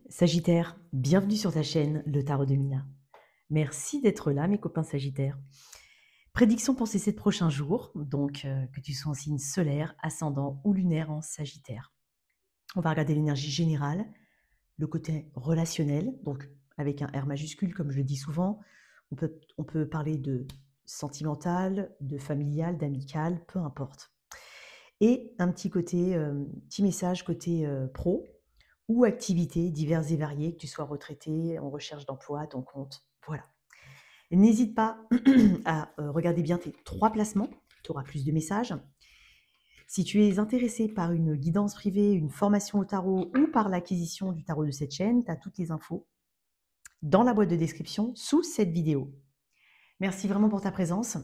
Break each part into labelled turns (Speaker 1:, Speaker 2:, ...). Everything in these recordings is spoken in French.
Speaker 1: Sagittaire, bienvenue sur ta chaîne, le Tarot de Mina. Merci d'être là, mes copains Sagittaires. Prédiction pour ces 7 prochains jours, donc que tu sois en signe solaire, ascendant ou lunaire en Sagittaire. On va regarder l'énergie générale, le côté relationnel, donc avec un R majuscule, comme je le dis souvent. On peut parler de sentimental, de familial, d'amical, peu importe. Et un petit côté, petit message côté pro, ou activités diverses et variées, que tu sois retraité, en recherche d'emploi, à ton compte, voilà. N'hésite pas à regarder bien tes 3 placements, tu auras plus de messages. Si tu es intéressé par une guidance privée, une formation au tarot ou par l'acquisition du tarot de cette chaîne, tu as toutes les infos dans la boîte de description sous cette vidéo. Merci vraiment pour ta présence.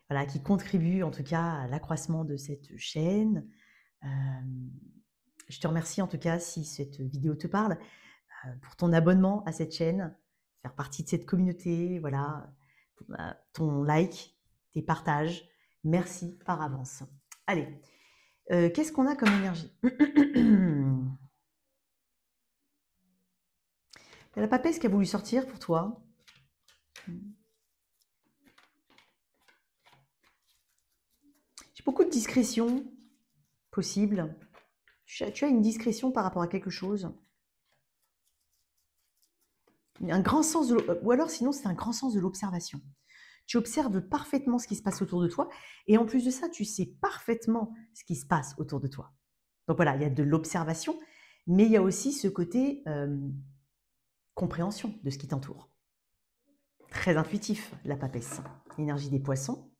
Speaker 1: Voilà, qui contribue en tout cas à l'accroissement de cette chaîne. Je te remercie en tout cas si cette vidéo te parle, pour ton abonnement à cette chaîne, faire partie de cette communauté, voilà, ton like, tes partages. Merci par avance. Allez, qu'est-ce qu'on a comme énergie? Il y a la papesse qui a voulu sortir pour toi. J'ai beaucoup de discrétion possible. Tu as une discrétion par rapport à quelque chose. Un grand sens de ou alors sinon c'est un grand sens de l'observation. Tu observes parfaitement ce qui se passe autour de toi et en plus de ça, tu sais parfaitement ce qui se passe autour de toi. Donc voilà, il y a de l'observation, mais il y a aussi ce côté compréhension de ce qui t'entoure. Très intuitif, la papesse. Énergie des poissons.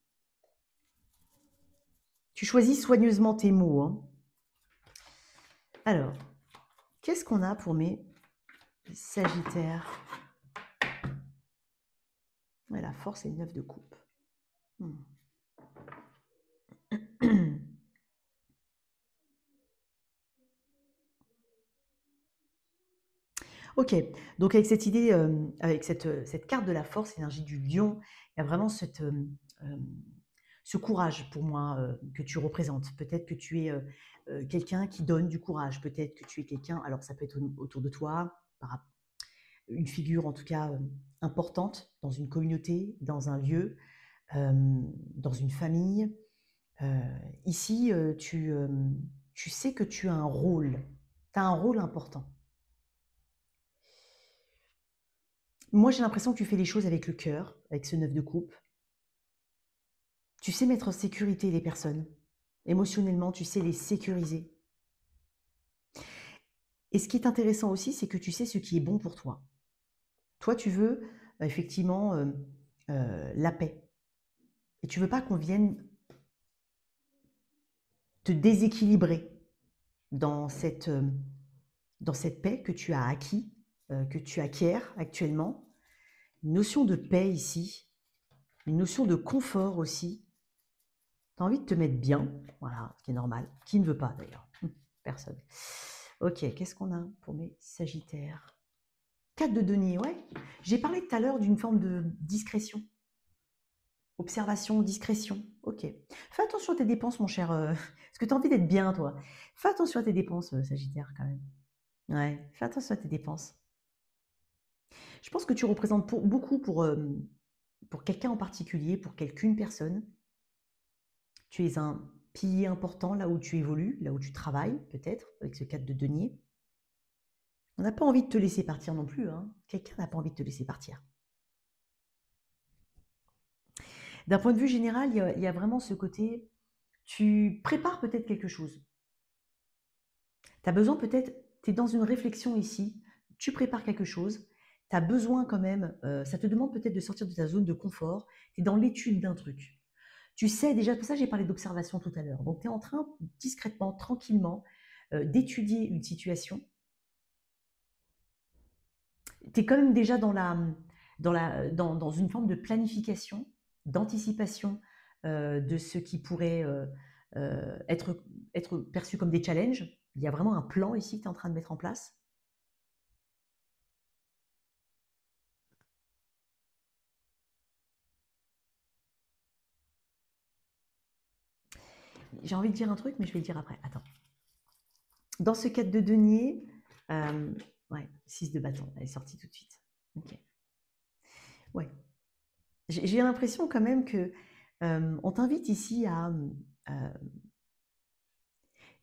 Speaker 1: Tu choisis soigneusement tes mots. Hein. Alors, qu'est-ce qu'on a pour mes Sagittaires? Ouais, la force et le 9 de coupe. Ok, donc avec cette idée, avec cette carte de la force, énergie du lion, il y a vraiment ce courage pour moi que tu représentes. Peut-être que tu es quelqu'un qui donne du courage, peut-être que tu es quelqu'un, alors ça peut être autour de toi, une figure en tout cas importante dans une communauté, dans un lieu, dans une famille. Ici, tu sais que tu as un rôle, tu as un rôle important. Moi, j'ai l'impression que tu fais les choses avec le cœur, avec ce 9 de coupe. Tu sais mettre en sécurité les personnes. Émotionnellement, tu sais les sécuriser. Et ce qui est intéressant aussi, c'est que tu sais ce qui est bon pour toi. Toi, tu veux effectivement la paix. Et tu veux pas qu'on vienne te déséquilibrer dans cette paix que tu as acquis, que tu acquiers actuellement. Une notion de paix ici, une notion de confort aussi. Tu as envie de te mettre bien, voilà, ce qui est normal. Qui ne veut pas d'ailleurs? Personne. Ok, qu'est-ce qu'on a pour mes Sagittaires? 4 de denier, ouais. J'ai parlé tout à l'heure d'une forme de discrétion. Observation, discrétion. Ok. Fais attention à tes dépenses, mon cher. Parce que tu as envie d'être bien, toi. Fais attention à tes dépenses, Sagittaire, quand même. Ouais, fais attention à tes dépenses. Je pense que tu représentes beaucoup pour quelqu'un en particulier, pour quelqu'une personne. Tu es un pilier important là où tu évolues, là où tu travailles, peut-être, avec ce 4 de denier. On n'a pas envie de te laisser partir non plus. Hein. Quelqu'un n'a pas envie de te laisser partir. D'un point de vue général, il y a vraiment ce côté, tu prépares peut-être quelque chose. Tu as besoin peut-être, tu es dans une réflexion ici, tu prépares quelque chose, tu as besoin quand même, ça te demande peut-être de sortir de ta zone de confort, tu es dans l'étude d'un truc. Tu sais déjà, pour ça j'ai parlé d'observation tout à l'heure, donc tu es en train discrètement, tranquillement, d'étudier une situation. Tu es quand même déjà dans une forme de planification, d'anticipation de ce qui pourrait être perçu comme des challenges. Il y a vraiment un plan ici que tu es en train de mettre en place. J'ai envie de dire un truc, mais je vais le dire après. Attends. Dans ce cadre de denier, ouais, 6 de bâton, elle est sortie tout de suite. Ok. Ouais. J'ai l'impression quand même que on t'invite ici à... tu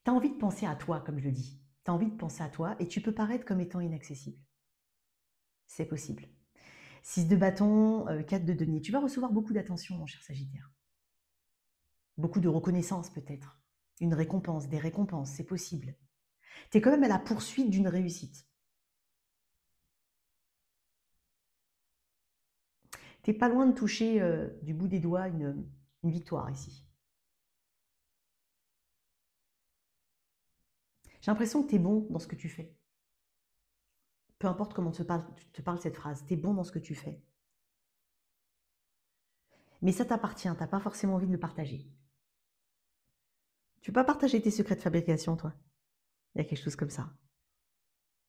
Speaker 1: as envie de penser à toi, comme je le dis. Tu as envie de penser à toi et tu peux paraître comme étant inaccessible. C'est possible. 6 de bâton, 4 de denier. Tu vas recevoir beaucoup d'attention, mon cher Sagittaire. Beaucoup de reconnaissance peut-être. Une récompense, des récompenses, c'est possible. Tu es quand même à la poursuite d'une réussite. Tu n'es pas loin de toucher du bout des doigts une victoire ici. J'ai l'impression que tu es bon dans ce que tu fais. Peu importe comment te parle cette phrase, tu es bon dans ce que tu fais. Mais ça t'appartient, tu n'as pas forcément envie de le partager. Tu ne peux pas partager tes secrets de fabrication, toi. Il y a quelque chose comme ça.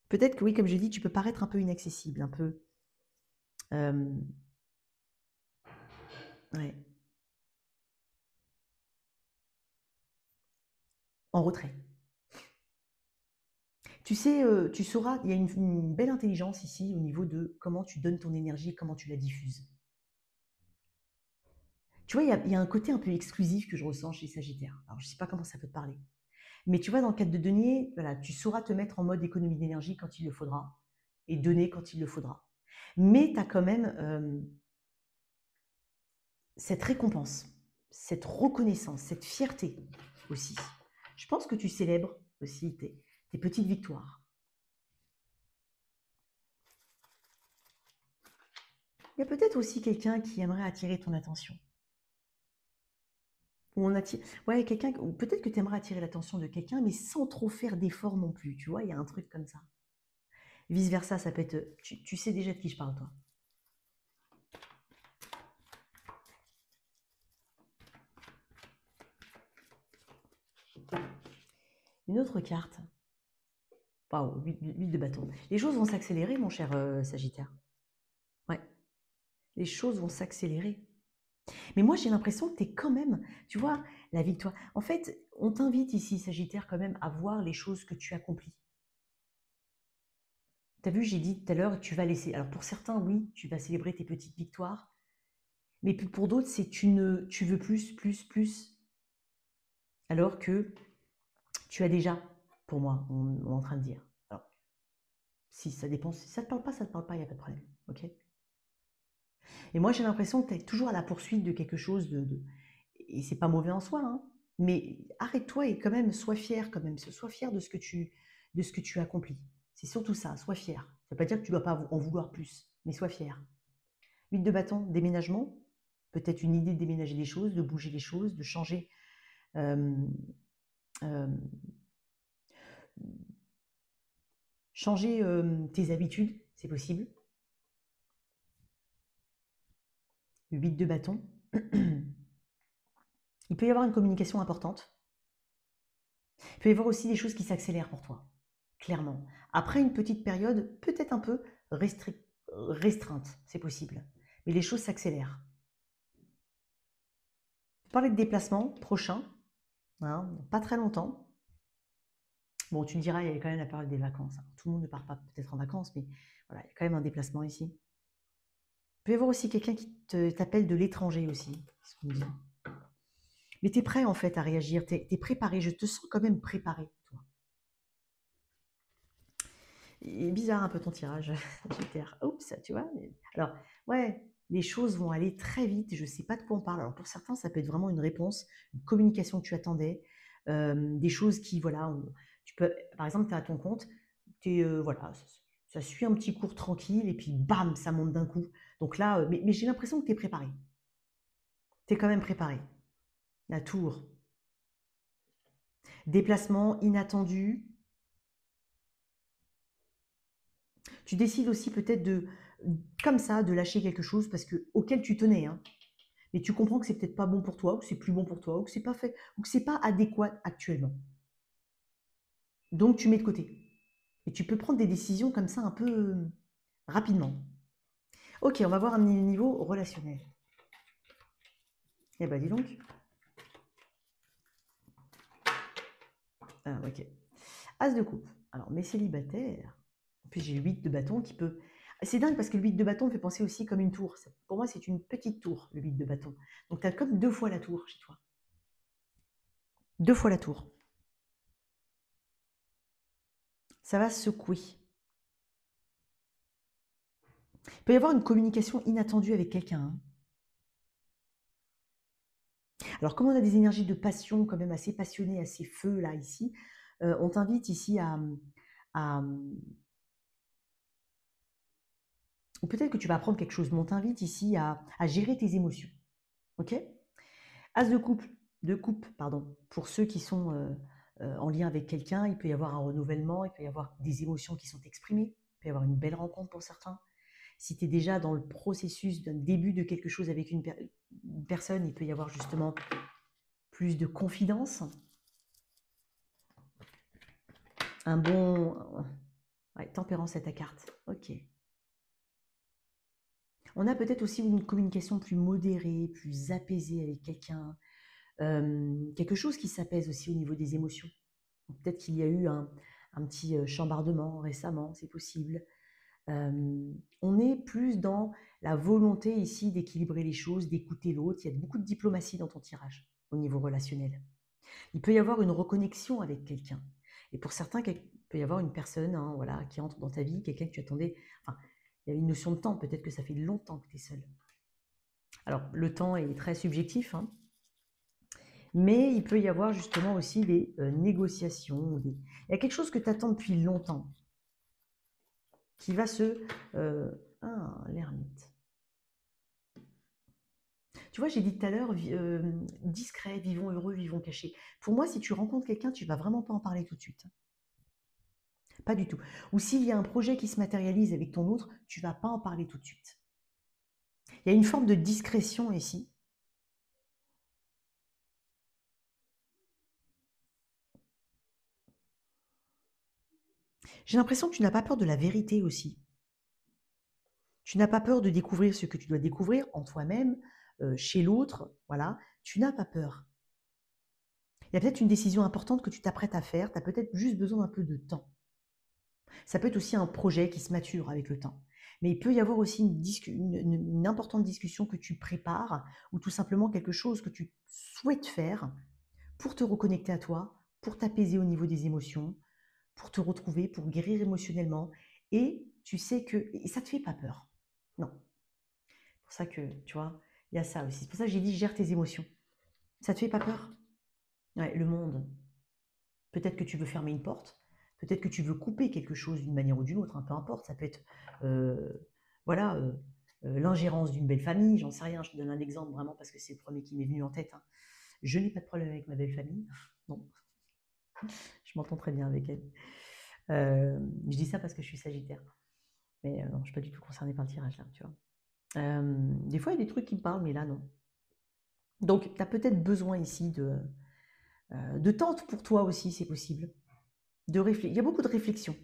Speaker 1: Peut-être que oui, comme je dis, tu peux paraître un peu inaccessible, un peu... ouais. En retrait. Tu sais, tu sauras, il y a une belle intelligence ici au niveau de comment tu donnes ton énergie et comment tu la diffuses. Tu vois, il y a un côté un peu exclusif que je ressens chez Sagittaire. Alors, je ne sais pas comment ça peut te parler. Mais tu vois, dans le cadre de denier, voilà, tu sauras te mettre en mode économie d'énergie quand il le faudra et donner quand il le faudra. Mais tu as quand même cette récompense, cette reconnaissance, cette fierté aussi. Je pense que tu célèbres aussi tes petites victoires. Il y a peut-être aussi quelqu'un qui aimerait attirer ton attention. Ou on attire, ouais, quelqu'un, ou peut-être que tu aimerais attirer l'attention de quelqu'un, mais sans trop faire d'efforts non plus. Tu vois, il y a un truc comme ça. Vice versa, ça peut être. Tu sais déjà de qui je parle, toi. Une autre carte. Waouh, 8 de bâton. Les choses vont s'accélérer, mon cher Sagittaire. Ouais, les choses vont s'accélérer. Mais moi, j'ai l'impression que tu es quand même, tu vois, la victoire. En fait, on t'invite ici, Sagittaire, quand même, à voir les choses que tu accomplis. Tu as vu, j'ai dit tout à l'heure, tu vas laisser. Alors pour certains, oui, tu vas célébrer tes petites victoires. Mais pour d'autres, c'est tu veux plus, plus, plus. Alors que tu as déjà, pour moi, on est en train de dire. Alors, si ça dépend, si ça ne te parle pas, ça ne te parle pas, il n'y a pas de problème. Ok. Et moi, j'ai l'impression que tu es toujours à la poursuite de quelque chose et c'est pas mauvais en soi, hein, mais arrête-toi et quand même sois fier quand même, sois fier de ce que tu accomplis. C'est surtout ça, sois fier. Ça ne veut pas dire que tu ne dois pas en vouloir plus, mais sois fier. 8 de bâton, déménagement, peut-être une idée de déménager des choses, de bouger les choses, de changer euh, euh, changer tes habitudes, c'est possible. 8 de bâton. Il peut y avoir une communication importante. Il peut y avoir aussi des choses qui s'accélèrent pour toi, clairement. Après une petite période, peut-être un peu restreinte, c'est possible. Mais les choses s'accélèrent. Je parlais de déplacement prochain, hein, pas très longtemps. Bon, tu me diras, il y a quand même la période des vacances. Tout le monde ne part pas peut-être en vacances, mais voilà, il y a quand même un déplacement ici. Il peut y avoir aussi quelqu'un qui t'appelle de l'étranger aussi, c'est ce qu'on me dit. Mais tu es prêt en fait à réagir, tu es préparé, je te sens quand même préparé, toi. Il est bizarre un peu ton tirage, Sagittaire. Oups, tu vois. Alors, ouais, les choses vont aller très vite, je ne sais pas de quoi on parle. Alors pour certains, ça peut être vraiment une réponse, une communication que tu attendais, des choses qui, voilà, tu peux, par exemple, tu es à ton compte, voilà, ça suit un petit cours tranquille et puis bam, ça monte d'un coup. Donc là, mais j'ai l'impression que tu es préparé. Tu es quand même préparé. La tour. Déplacement inattendu. Tu décides aussi peut-être comme ça, de lâcher quelque chose auquel tu tenais, hein. Mais tu comprends que c'est peut-être pas bon pour toi, ou que c'est plus bon pour toi, ou que c'est pas fait, ou que c'est pas adéquat actuellement. Donc tu mets de côté. Et tu peux prendre des décisions comme ça un peu rapidement. Ok, on va voir un niveau relationnel. Eh ben dis donc. Ah, ok. As de coupe. Alors, mes célibataires, en plus j'ai le 8 de bâton qui peut... C'est dingue parce que le 8 de bâton me fait penser aussi comme une tour. Pour moi, c'est une petite tour, le 8 de bâton. Donc, tu as comme 2 fois la tour chez toi. 2 fois la tour. Ça va secouer. Il peut y avoir une communication inattendue avec quelqu'un. Hein. Alors, comme on a des énergies de passion quand même assez passionnées, assez feu là, ici, on t'invite ici à ou peut-être que tu vas apprendre quelque chose, mais on t'invite ici à gérer tes émotions. Ok? As de coupe, pardon. Pour ceux qui sont en lien avec quelqu'un, il peut y avoir un renouvellement, il peut y avoir des émotions qui sont exprimées, il peut y avoir une belle rencontre pour certains. Si tu es déjà dans le processus d'un début de quelque chose avec une personne, il peut y avoir justement plus de confidence. Un bon... Ouais, tempérance à ta carte. Ok. On a peut-être aussi une communication plus modérée, plus apaisée avec quelqu'un. Quelque chose qui s'apaise aussi au niveau des émotions. Peut-être qu'il y a eu un petit chambardement récemment, c'est possible. On est plus dans la volonté ici d'équilibrer les choses, d'écouter l'autre. Il y a beaucoup de diplomatie dans ton tirage au niveau relationnel. Il peut y avoir une reconnexion avec quelqu'un. Et pour certains, il peut y avoir une personne voilà, qui entre dans ta vie, quelqu'un que tu attendais. Enfin, il y a une notion de temps. Peut-être que ça fait longtemps que tu es seul. Alors, le temps est très subjectif, hein, mais il peut y avoir justement aussi des négociations. Il y a quelque chose que tu attends depuis longtemps qui va se... l'ermite. Tu vois, j'ai dit tout à l'heure, discret, vivons heureux, vivons cachés. Pour moi, si tu rencontres quelqu'un, tu ne vas vraiment pas en parler tout de suite. Pas du tout. Ou s'il y a un projet qui se matérialise avec ton autre, tu ne vas pas en parler tout de suite. Il y a une forme de discrétion ici. J'ai l'impression que tu n'as pas peur de la vérité aussi. Tu n'as pas peur de découvrir ce que tu dois découvrir en toi-même, chez l'autre, voilà. Tu n'as pas peur. Il y a peut-être une décision importante que tu t'apprêtes à faire, tu as peut-être juste besoin d'un peu de temps. Ça peut être aussi un projet qui se mature avec le temps. Mais il peut y avoir aussi une importante discussion que tu prépares ou tout simplement quelque chose que tu souhaites faire pour te reconnecter à toi, pour t'apaiser au niveau des émotions, pour te retrouver, pour guérir émotionnellement. Et tu sais que et ça ne te fait pas peur. Non. C'est pour ça que, tu vois, il y a ça aussi. C'est pour ça que j'ai dit gère tes émotions. Ça ne te fait pas peur? Ouais, le monde. Peut-être que tu veux fermer une porte, peut-être que tu veux couper quelque chose d'une manière ou d'une autre, peu importe. Ça peut être voilà, l'ingérence d'une belle famille, j'en sais rien, je te donne un exemple vraiment parce que c'est le premier qui m'est venu en tête. Hein. Je n'ai pas de problème avec ma belle famille, non, je m'entends très bien avec elle. Je dis ça parce que je suis sagittaire, mais non, je ne suis pas du tout concernée par le tirage là, tu vois. Des fois, il y a des trucs qui me parlent, mais là, non. Donc, tu as peut-être besoin ici de tente pour toi aussi, c'est possible. Il y a beaucoup de réflexion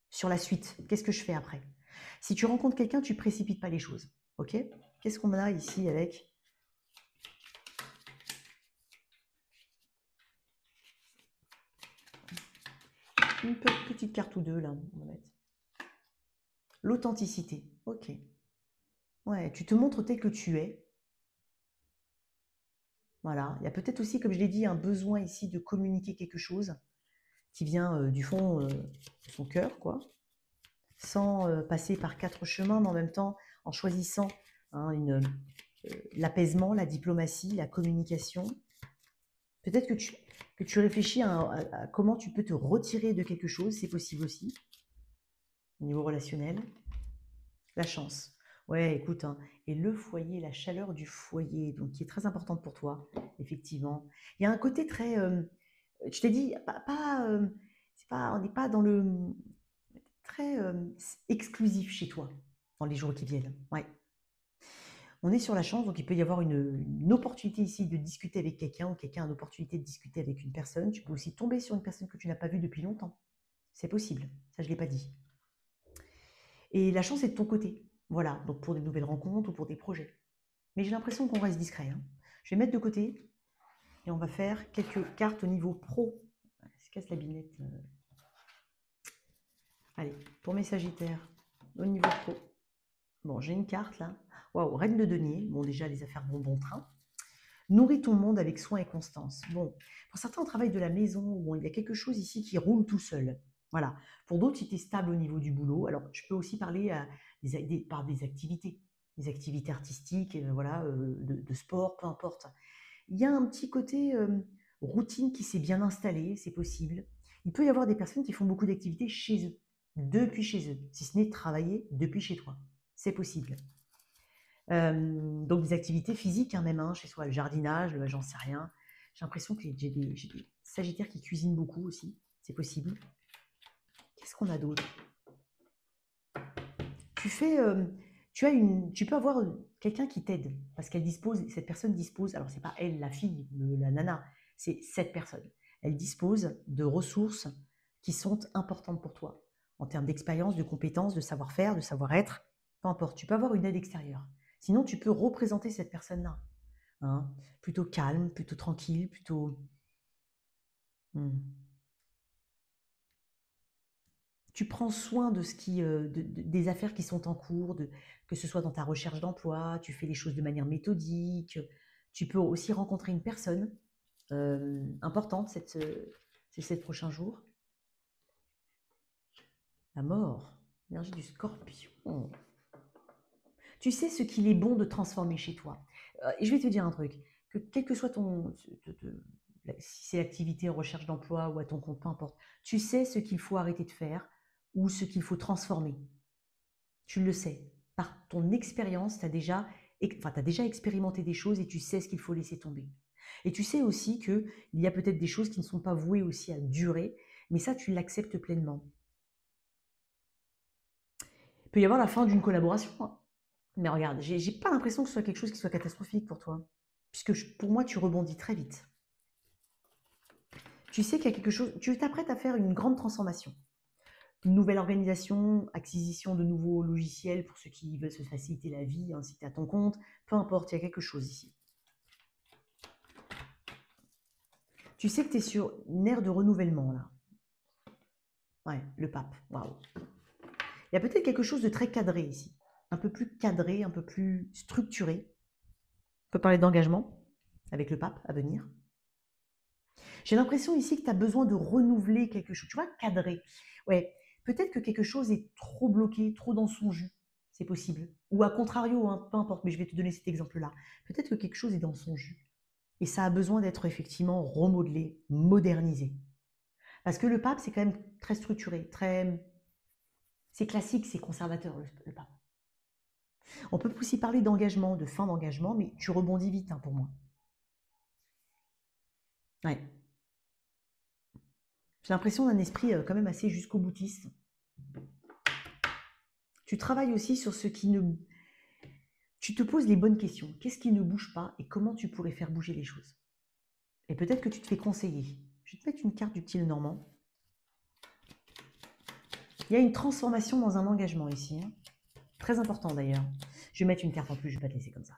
Speaker 1: sur la suite. Qu'est-ce que je fais après? Si tu rencontres quelqu'un, tu précipites pas les choses. Ok? Qu'est-ce qu'on a ici avec une petite carte ou deux là? On va mettre l'authenticité. Ok. Ouais, tu te montres tel que tu es. Voilà. Il y a peut-être aussi, comme je l'ai dit, un besoin ici de communiquer quelque chose qui vient du fond de son cœur, quoi. Sans passer par 4 chemins, mais en même temps en choisissant l'apaisement, la diplomatie, la communication. Peut-être que tu réfléchis à comment tu peux te retirer de quelque chose, c'est possible aussi, au niveau relationnel. La chance. Ouais, écoute, hein, et le foyer, la chaleur du foyer, donc qui est très importante pour toi, effectivement. Il y a un côté très, je t'ai dit, c'est pas, on n'est pas dans le très exclusif chez toi dans les jours qui viennent. Ouais. On est sur la chance, donc il peut y avoir une opportunité ici de discuter avec quelqu'un ou quelqu'un a une opportunité de discuter avec une personne. Tu peux aussi tomber sur une personne que tu n'as pas vue depuis longtemps. C'est possible, ça je ne l'ai pas dit. Et la chance est de ton côté. Voilà, donc pour des nouvelles rencontres ou pour des projets. Mais j'ai l'impression qu'on reste discret. Hein. Je vais mettre de côté et on va faire quelques cartes au niveau pro. Se casse la binette. Allez, pour mes Sagittaires, au niveau pro. Bon, j'ai une carte là. Waouh, reine de denier. Bon, déjà, les affaires vont bon train. Nourris ton monde avec soin et constance. Bon, pour certains, on travaille de la maison. Bon, il y a quelque chose ici qui roule tout seul. Voilà. Pour d'autres, si tu es stable au niveau du boulot, alors je peux aussi parler par des activités artistiques, voilà, de sport, peu importe. Il y a un petit côté routine qui s'est bien installé, c'est possible. Il peut y avoir des personnes qui font beaucoup d'activités chez eux, depuis chez eux, si ce n'est travailler depuis chez toi. C'est possible. Donc des activités physiques, hein, même chez soi, le jardinage, j'en sais rien. J'ai l'impression que j'ai des Sagittaires qui cuisinent beaucoup aussi, c'est possible. Qu'est-ce qu'on a d'autre? Tu peux avoir quelqu'un qui t'aide parce qu'elle dispose, cette personne dispose, alors c'est pas elle, la fille, la nana, c'est cette personne. Elle dispose de ressources qui sont importantes pour toi en termes d'expérience, de compétences, de savoir-faire, de savoir-être, peu importe. Tu peux avoir une aide extérieure. Sinon, tu peux représenter cette personne-là, hein, plutôt calme, plutôt tranquille, plutôt. Tu prends soin de des affaires qui sont en cours, que ce soit dans ta recherche d'emploi, tu fais les choses de manière méthodique. Tu peux aussi rencontrer une personne importante ces 7 prochains jours. La mort, l'énergie du Scorpion. Tu sais ce qu'il est bon de transformer chez toi. Et je vais te dire un truc, que quel que soit si c'est l'activité en recherche d'emploi ou à ton compte, peu importe, tu sais ce qu'il faut arrêter de faire ou ce qu'il faut transformer. Tu le sais. Par ton expérience, tu as déjà expérimenté des choses et tu sais ce qu'il faut laisser tomber. Et tu sais aussi qu'il y a peut-être des choses qui ne sont pas vouées aussi à durer, mais ça, tu l'acceptes pleinement. Il peut y avoir la fin d'une collaboration, hein. Mais regarde, j'ai pas l'impression que ce soit quelque chose qui soit catastrophique pour toi. Puisque pour moi, tu rebondis très vite. Tu sais qu'il y a quelque chose, tu t'apprêtes à faire une grande transformation. Une nouvelle organisation, acquisition de nouveaux logiciels pour ceux qui veulent se faciliter la vie, hein, si tu es à ton compte, peu importe, il y a quelque chose ici. Tu sais que tu es sur une ère de renouvellement là. Ouais, le pape, waouh. Il y a peut-être quelque chose de très cadré ici. Un peu plus cadré, un peu plus structuré. On peut parler d'engagement avec le pape à venir. J'ai l'impression ici que tu as besoin de renouveler quelque chose. Tu vois, cadré. Ouais, peut-être que quelque chose est trop bloqué, trop dans son jus. C'est possible. Ou à contrario, hein, peu importe, mais je vais te donner cet exemple-là. Peut-être que quelque chose est dans son jus. Et ça a besoin d'être effectivement remodelé, modernisé. Parce que le pape, c'est quand même très structuré, c'est classique, c'est conservateur, le pape. On peut aussi parler d'engagement, de fin d'engagement, mais tu rebondis vite, hein, pour moi. Ouais. J'ai l'impression d'un esprit quand même assez jusqu'au boutiste. Tu travailles aussi sur ce qui ne... Tu te poses les bonnes questions. Qu'est-ce qui ne bouge pas et comment tu pourrais faire bouger les choses? Et peut-être que tu te fais conseiller. Je vais te mettre une carte du petit Lenormand. Il y a une transformation dans un engagement ici, hein. Très important d'ailleurs. Je vais mettre une carte en plus, je ne vais pas te laisser comme ça.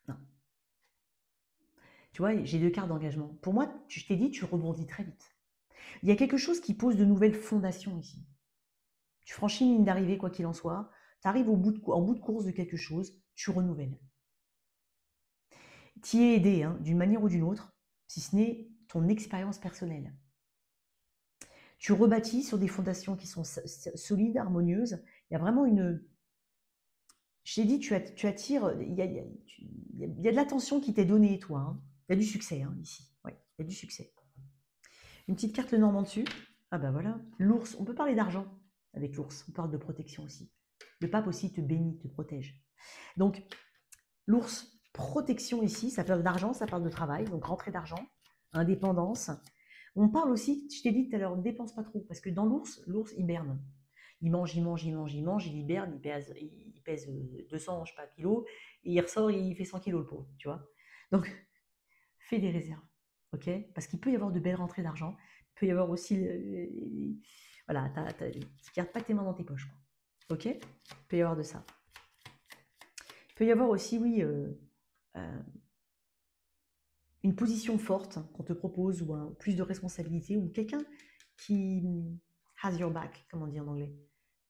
Speaker 1: Non. Tu vois, j'ai 2 cartes d'engagement. Pour moi, je t'ai dit, tu rebondis très vite. Il y a quelque chose qui pose de nouvelles fondations ici. Tu franchis une ligne d'arrivée, quoi qu'il en soit. Tu arrives en bout de course de quelque chose, tu renouvelles. Tu y es aidé, hein, d'une manière ou d'une autre, si ce n'est ton expérience personnelle. Tu rebâtis sur des fondations qui sont solides, harmonieuses. Il y a vraiment une... Je t'ai dit, tu attires... Il y a de l'attention qui t'est donnée, toi, hein. Il y a du succès, hein, ici. Oui, il y a du succès. Une petite carte Lenormand dessus. Ah ben voilà. L'ours, on peut parler d'argent avec l'ours. On parle de protection aussi. Le pape aussi te bénit, te protège. Donc, l'ours, protection ici, ça parle d'argent, ça parle de travail, donc rentrée d'argent, indépendance. On parle aussi, je t'ai dit tout à l'heure, ne dépense pas trop, parce que dans l'ours, hiberne. Il mange, il hiberne, il pèse 200, je sais pas, kilos, et il ressort, il fait 100 kilos, le pauvre, tu vois. Donc, fais des réserves, ok? Parce qu'il peut y avoir de belles rentrées d'argent, il peut y avoir aussi, voilà, tu ne gardes pas tes mains dans tes poches, quoi. Ok? Il peut y avoir de ça. Il peut y avoir aussi, oui, une position forte qu'on te propose ou plus de responsabilité ou quelqu'un qui has your back, comme on dit en anglais.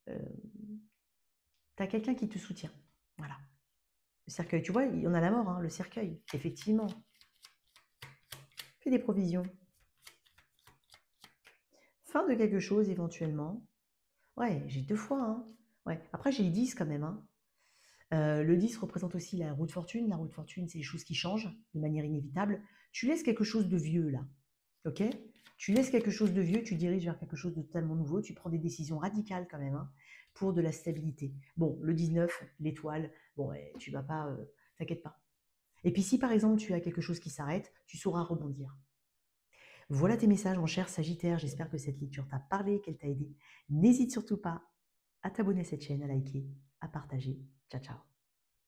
Speaker 1: Tu as quelqu'un qui te soutient. Voilà. Le cercueil, tu vois, il y en a la mort, hein, le cercueil, effectivement. Fais des provisions. Fin de quelque chose éventuellement. Ouais, j'ai 2 fois, hein. Ouais. Après, j'ai le 10 quand même, hein. Le 10 représente aussi la roue de fortune. La roue de fortune, c'est les choses qui changent de manière inévitable. Tu laisses quelque chose de vieux là, ok? Tu laisses quelque chose de vieux, tu diriges vers quelque chose de totalement nouveau, tu prends des décisions radicales quand même, hein, pour de la stabilité. Bon, le 19, l'étoile, bon, ouais, tu vas pas, t'inquiète pas. Et puis si par exemple tu as quelque chose qui s'arrête, tu sauras rebondir. Voilà tes messages, mon cher Sagittaire. J'espère que cette lecture t'a parlé, qu'elle t'a aidé. N'hésite surtout pas à t'abonner à cette chaîne, à liker, à partager. Ciao, ciao.